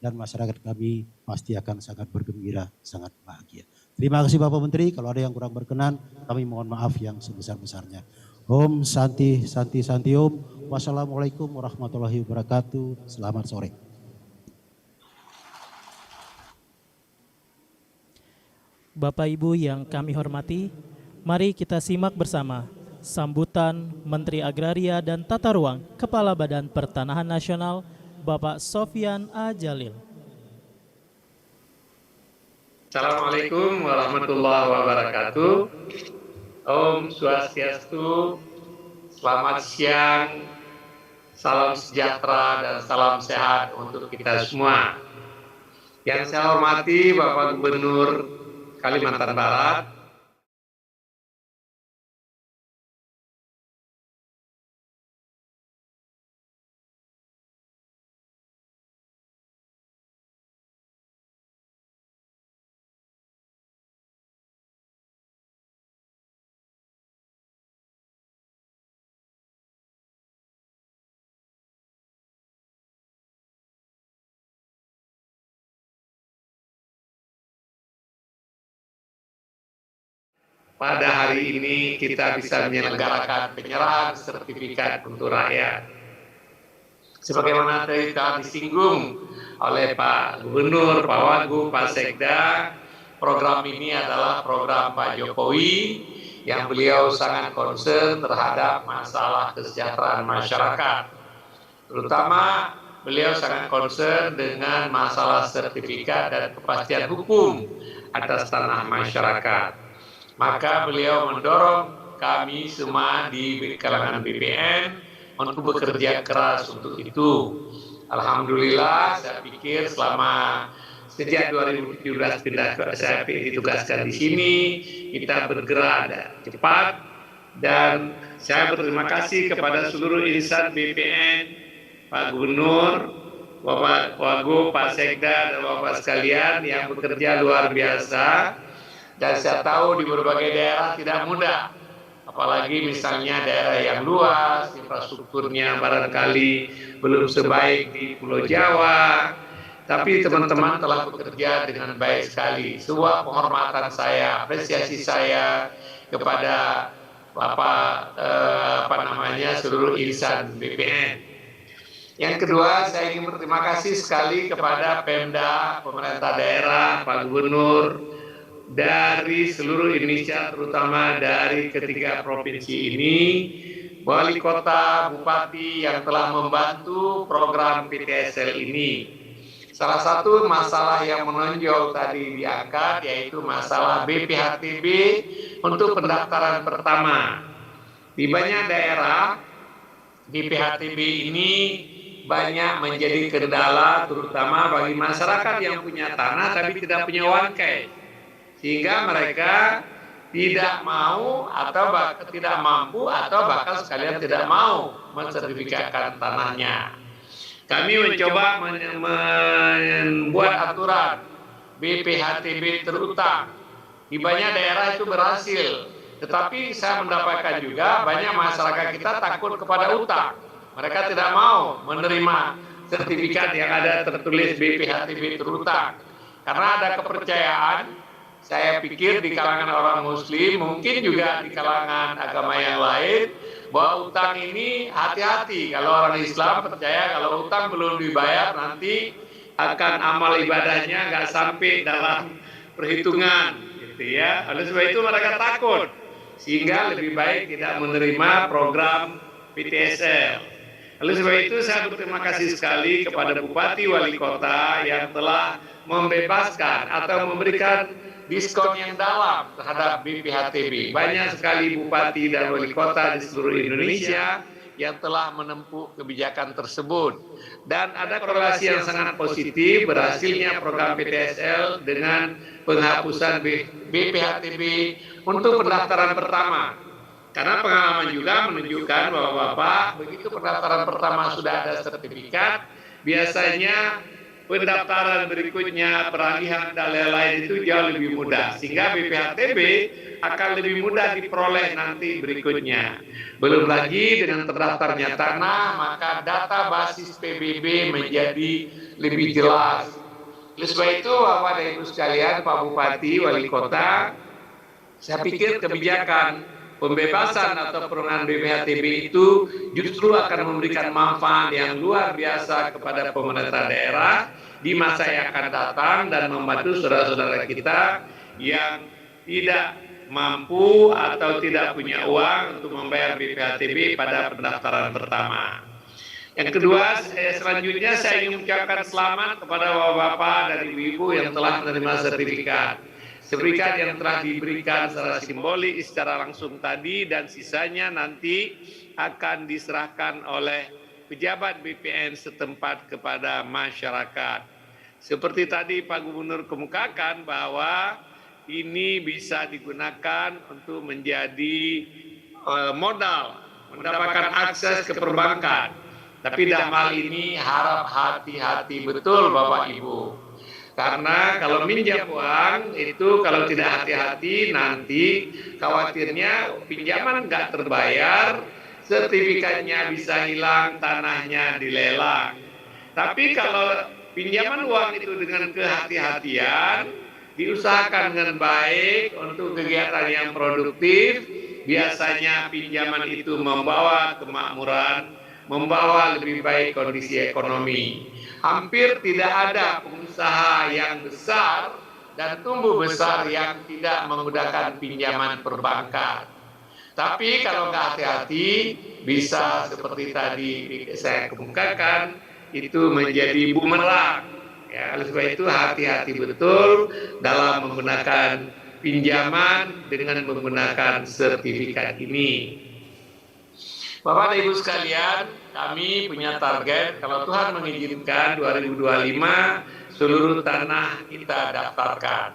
dan masyarakat kami pasti akan sangat bergembira, sangat bahagia. Terima kasih Bapak Menteri, kalau ada yang kurang berkenan kami mohon maaf yang sebesar-besarnya. Om Santi Santi Santi Om. Wassalamualaikum warahmatullahi wabarakatuh. Selamat sore. Bapak Ibu yang kami hormati, mari kita simak bersama sambutan Menteri Agraria dan Tata Ruang Kepala Badan Pertanahan Nasional Bapak Sofyan A. Jalil. Assalamualaikum warahmatullahi wabarakatuh. Om Swastiastu, selamat siang, salam sejahtera dan salam sehat untuk kita semua. Yang saya hormati Bapak Gubernur Kalimantan Barat, pada hari ini kita bisa menyelenggarakan penyerahan sertifikat untuk rakyat. Sebagaimana tadi telah disinggung oleh Pak Gubernur, Pak Wagub, Pak Sekda, program ini adalah program Pak Jokowi yang beliau sangat concern terhadap masalah kesejahteraan masyarakat. Terutama beliau sangat concern dengan masalah sertifikat dan kepastian hukum atas tanah masyarakat. Maka beliau mendorong kami semua di kalangan BPN untuk bekerja keras untuk itu. Alhamdulillah, saya pikir sejak 2017 saya ditugaskan di sini, kita bergerak cepat dan saya berterima kasih kepada seluruh insan BPN, Pak Gubernur, Bapak Wagub, Pak Sekda, dan Bapak sekalian yang bekerja luar biasa. Dan saya tahu di berbagai daerah tidak mudah, apalagi misalnya daerah yang luas, infrastrukturnya barangkali belum sebaik di Pulau Jawa, tapi teman-teman telah bekerja dengan baik sekali. Sebuah penghormatan saya, apresiasi saya kepada Bapak seluruh insan BPN. Yang kedua, saya ingin berterima kasih sekali kepada Pemda, pemerintah daerah, Pak Gubernur, dari seluruh Indonesia, terutama dari ketiga provinsi ini, wali kota, bupati yang telah membantu program PTSL ini. Salah satu masalah yang menonjol tadi diangkat yaitu masalah BPHTB untuk pendaftaran pertama. Di banyak daerah, BPHTB ini banyak menjadi kendala terutama bagi masyarakat yang punya tanah tapi tidak punya bangkai. Sehingga mereka tidak mau atau tidak mampu atau bahkan sekalian tidak mau mensertifikatkan tanahnya. Kami mencoba membuat aturan BPHTB terutang. Di banyak daerah itu berhasil, tetapi saya mendapatkan juga banyak masyarakat kita takut kepada utang. Mereka tidak mau menerima sertifikat yang ada tertulis BPHTB terutang. Karena ada kepercayaan, saya pikir di kalangan orang muslim, mungkin juga di kalangan agama yang lain, bahwa utang ini hati-hati. Kalau orang Islam percaya kalau utang belum dibayar nanti akan amal ibadahnya nggak sampai dalam perhitungan, gitu ya. Oleh sebab itu mereka takut, sehingga lebih baik tidak menerima program PTSL. Oleh sebab itu saya berterima kasih sekali kepada Bupati Wali Kota yang telah membebaskan atau memberikan diskon yang dalam terhadap BPHTB. Banyak sekali bupati dan wali kota di seluruh Indonesia yang telah menempuh kebijakan tersebut. Dan ada korelasi yang sangat positif berhasilnya program PTSL dengan penghapusan BPHTB untuk pendaftaran pertama. Karena pengalaman juga menunjukkan bahwa Bapak, begitu pendaftaran pertama sudah ada sertifikat, biasanya pendaftaran berikutnya, peralihan dan lain-lain itu jauh lebih mudah. Sehingga BPHTB akan lebih mudah diperoleh nanti berikutnya. Belum lagi dengan terdaftarnya tanah, maka data basis PBB menjadi lebih jelas. Oleh sebab itu, Bapak dan Ibu sekalian, Pak Bupati, Wali Kota, saya pikir kebijakan pembebasan atau penurunan BPHTB itu justru akan memberikan manfaat yang luar biasa kepada pemerintah daerah di masa yang akan datang dan membantu saudara-saudara kita yang tidak mampu atau tidak punya uang untuk membayar BPHTB pada pendaftaran pertama. Yang kedua, selanjutnya saya ingin mengucapkan selamat kepada bapak-bapak dan ibu-ibu yang telah menerima sertifikat. Sertifikat yang telah diberikan secara simbolik, secara langsung tadi, dan sisanya nanti akan diserahkan oleh pejabat BPN setempat kepada masyarakat. Seperti tadi Pak Gubernur kemukakan bahwa ini bisa digunakan untuk menjadi modal, mendapatkan akses ke perbankan. Tapi dalam hal ini harap hati-hati betul Bapak Ibu. Karena kalau minjam uang itu kalau tidak hati-hati nanti khawatirnya pinjaman nggak terbayar, sertifikatnya bisa hilang, tanahnya dilelang. Tapi kalau pinjaman uang itu dengan kehati-hatian, diusahakan dengan baik untuk kegiatan yang produktif, biasanya pinjaman itu membawa kemakmuran, membawa lebih baik kondisi ekonomi. Hampir tidak ada pengusaha yang besar dan tumbuh besar yang tidak menggunakan pinjaman perbankan. Tapi kalau nggak hati-hati, bisa seperti tadi saya kemukakan, itu menjadi bumerang. Ya, oleh sebab itu hati-hati betul dalam menggunakan pinjaman dengan menggunakan sertifikat ini. Bapak dan Ibu sekalian, kami punya target kalau Tuhan mengizinkan 2025 seluruh tanah kita daftarkan.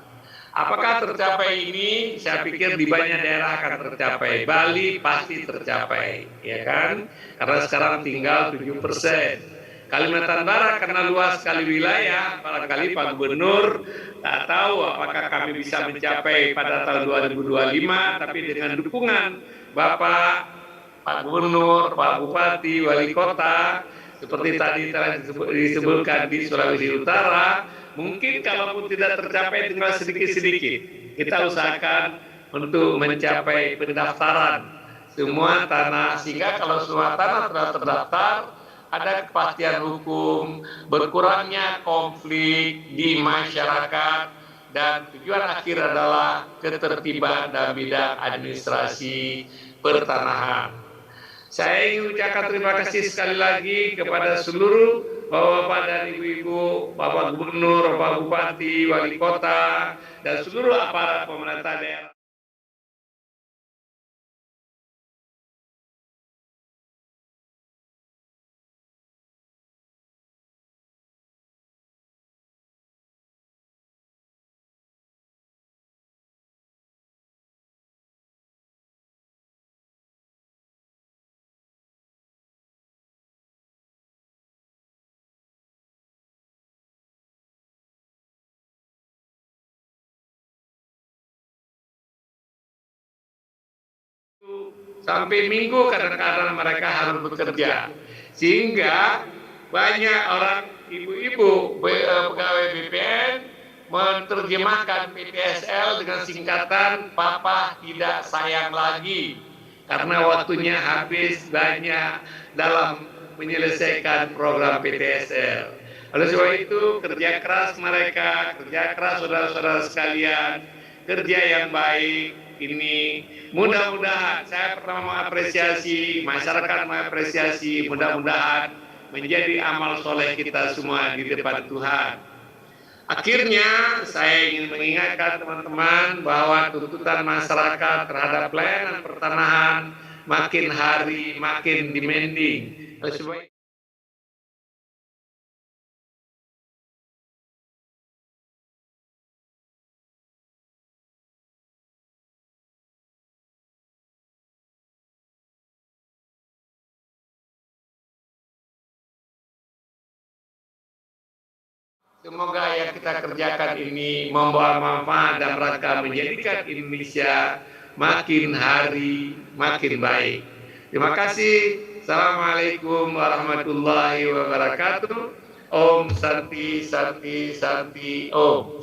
Apakah tercapai ini? Saya pikir di banyak daerah akan tercapai. Bali pasti tercapai, ya kan? Karena sekarang tinggal 7%. Kalimantan Barat karena luas sekali wilayah, barangkali Pak Gubernur tak tahu apakah kami bisa mencapai pada tahun 2025, tapi dengan dukungan Bapak, Pak Gubernur, Pak Bupati, Wali Kota, seperti tadi telah disebutkan di Sulawesi Utara, mungkin kalaupun tidak tercapai tinggal sedikit-sedikit, kita usahakan untuk mencapai pendaftaran semua tanah, sehingga kalau semua tanah telah terdaftar, ada kepastian hukum, berkurangnya konflik di masyarakat, dan tujuan akhir adalah ketertiban dalam bidang administrasi pertanahan. Saya ingin ucapkan terima kasih sekali lagi kepada seluruh Bapak-Bapak dan Ibu-Ibu, Bapak Gubernur, Bapak Bupati, Wali Kota, dan seluruh aparat pemerintah daerah. Sampai minggu kadang-kadang mereka harus bekerja, sehingga banyak orang ibu-ibu pegawai BPN menerjemahkan PTSL dengan singkatan Papa tidak sayang lagi. karena waktunya habis banyak dalam menyelesaikan program PTSL. Oleh sebab itu kerja keras mereka, kerja keras saudara-saudara sekalian, kerja yang baik ini mudah-mudahan saya pertama mengapresiasi, masyarakat mengapresiasi, mudah-mudahan menjadi amal soleh kita semua di depan Tuhan. Akhirnya saya ingin mengingatkan teman-teman bahwa tuntutan masyarakat terhadap pelayanan pertanahan makin hari makin demanding. Oleh sebab itu, semoga yang kita kerjakan ini membawa manfaat dan rangka menjadikan Indonesia makin hari makin baik. Terima kasih. Assalamualaikum warahmatullahi wabarakatuh. Om Santi Santi Santi Om.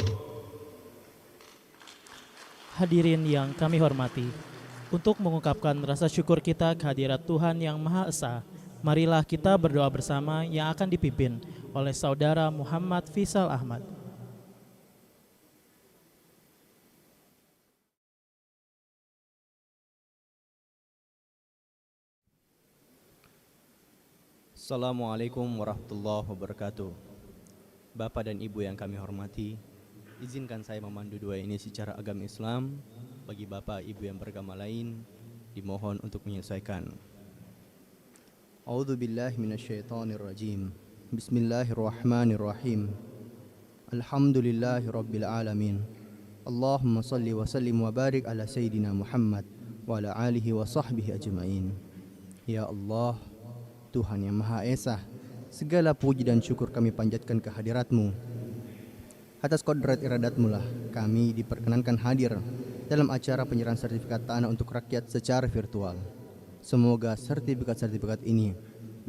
Hadirin yang kami hormati, untuk mengungkapkan rasa syukur kita kehadirat Tuhan Yang Maha Esa, marilah kita berdoa bersama yang akan dipimpin oleh Saudara Muhammad Fisal Ahmad. Assalamualaikum warahmatullahi wabarakatuh. Bapak dan Ibu yang kami hormati, izinkan saya memandu doa ini secara agama Islam. Bagi Bapak Ibu yang beragama lain, dimohon untuk menyesuaikan. A'udzu billahi minasyaitonir rajim. Bismillahirrahmanirrahim. Alhamdulillahirabbil alamin. Allahumma shalli wa sallim wa barik ala sayyidina Muhammad wa ala alihi wa sahbihi ajmain. Ya Allah, Tuhan yang Maha Esa, segala puji dan syukur kami panjatkan ke hadirat-Mu. Atas kodrat iradat-Mu lah kami diperkenankan hadir dalam acara penyerahan sertifikat tanah untuk rakyat secara virtual. Semoga sertifikat-sertifikat ini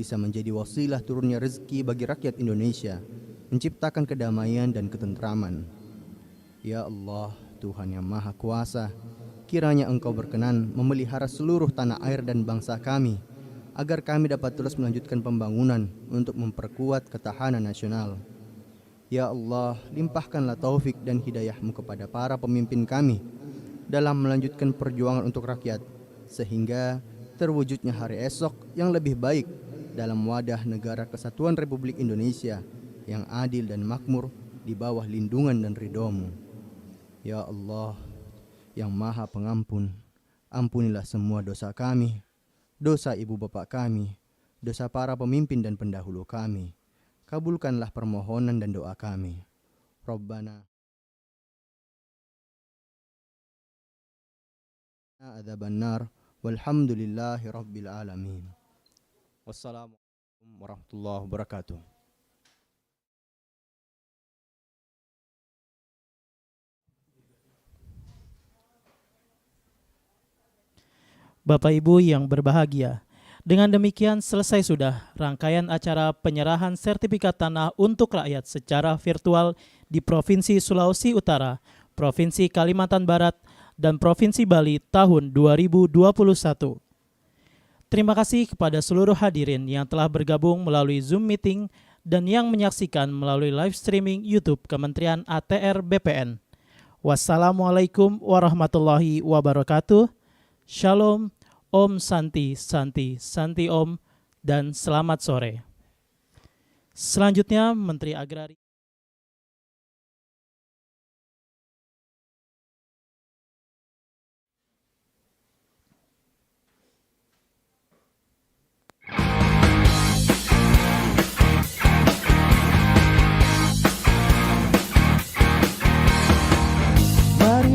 bisa menjadi wasilah turunnya rezeki bagi rakyat Indonesia, menciptakan kedamaian dan ketentraman. Ya Allah, Tuhan yang Maha Kuasa, kiranya Engkau berkenan memelihara seluruh tanah air dan bangsa kami, agar kami dapat terus melanjutkan pembangunan untuk memperkuat ketahanan nasional. Ya Allah, limpahkanlah taufik dan hidayah-Mu kepada para pemimpin kami dalam melanjutkan perjuangan untuk rakyat, sehingga terwujudnya hari esok yang lebih baik dalam wadah negara kesatuan Republik Indonesia yang adil dan makmur di bawah lindungan dan ridho-Mu. Ya Allah, yang Maha Pengampun, ampunilah semua dosa kami, dosa ibu bapak kami, dosa para pemimpin dan pendahulu kami. Kabulkanlah permohonan dan doa kami. Rabbana adzabannar walhamdulillahi rabbil alamin. Wassalamualaikum warahmatullahi wabarakatuh. Bapak Ibu yang berbahagia, dengan demikian selesai sudah rangkaian acara penyerahan sertifikat tanah untuk rakyat secara virtual di Provinsi Sulawesi Utara, Provinsi Kalimantan Barat, dan Provinsi Bali tahun 2021. Terima kasih kepada seluruh hadirin yang telah bergabung melalui Zoom meeting dan yang menyaksikan melalui live streaming YouTube Kementerian ATR BPN. Wassalamualaikum warahmatullahi wabarakatuh. Shalom, Om Santi Santi Santi Om, dan selamat sore. Selanjutnya Menteri Agraria.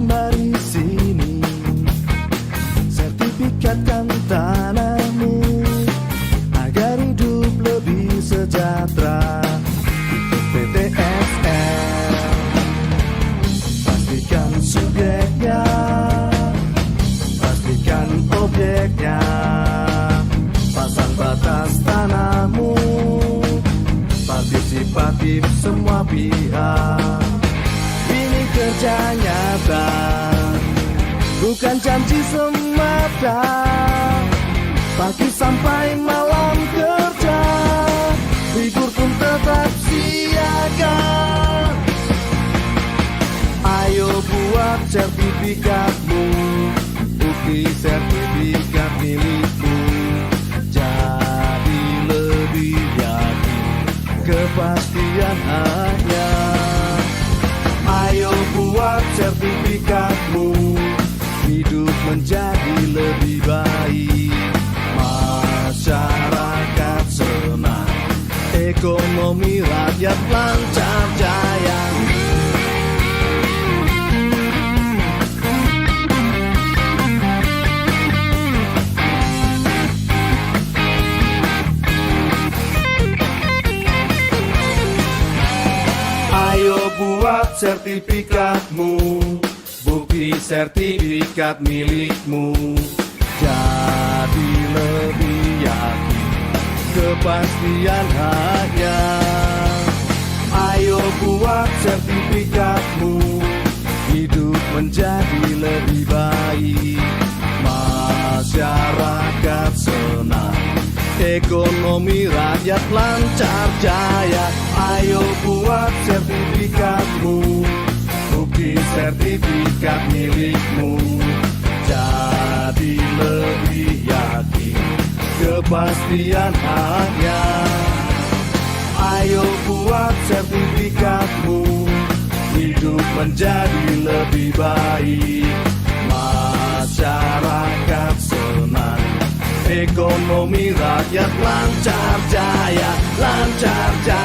Mari sini, sertifikatkan tanahmu agar hidup lebih sejahtera. Ikut PTSL, pastikan subjeknya, pastikan objeknya, pasang batas tanahmu, partisipatif semua pihak. Ini kerja nyata bukan janji semata. Pagi sampai malam kerja, libur pun tetap siaga. Ayo buat sertifikatmu, bukti sertifikat milikmu. Jadi lebih yakin, kepastian hanya. Ayo buat sertifikatmu, hidup menjadi lebih baik. Masyarakat senang, ekonomi rakyat lancar jaya. Ayo buat sertifikatmu, bukti sertifikat milikmu. Jadi lebih yakin, kepastian hanya. Ayo buat sertifikatmu, hidup menjadi lebih baik. Masyarakat senang, ekonomi rakyat lancar jaya. Ayo buat sertifikatmu, bukti sertifikat milikmu. Jadi lebih yakin, kepastian hanya. Ayo buat sertifikatmu, hidup menjadi lebih baik. Masyarakat senang, ekonomi rakyat lancar jaya, lancar jaya.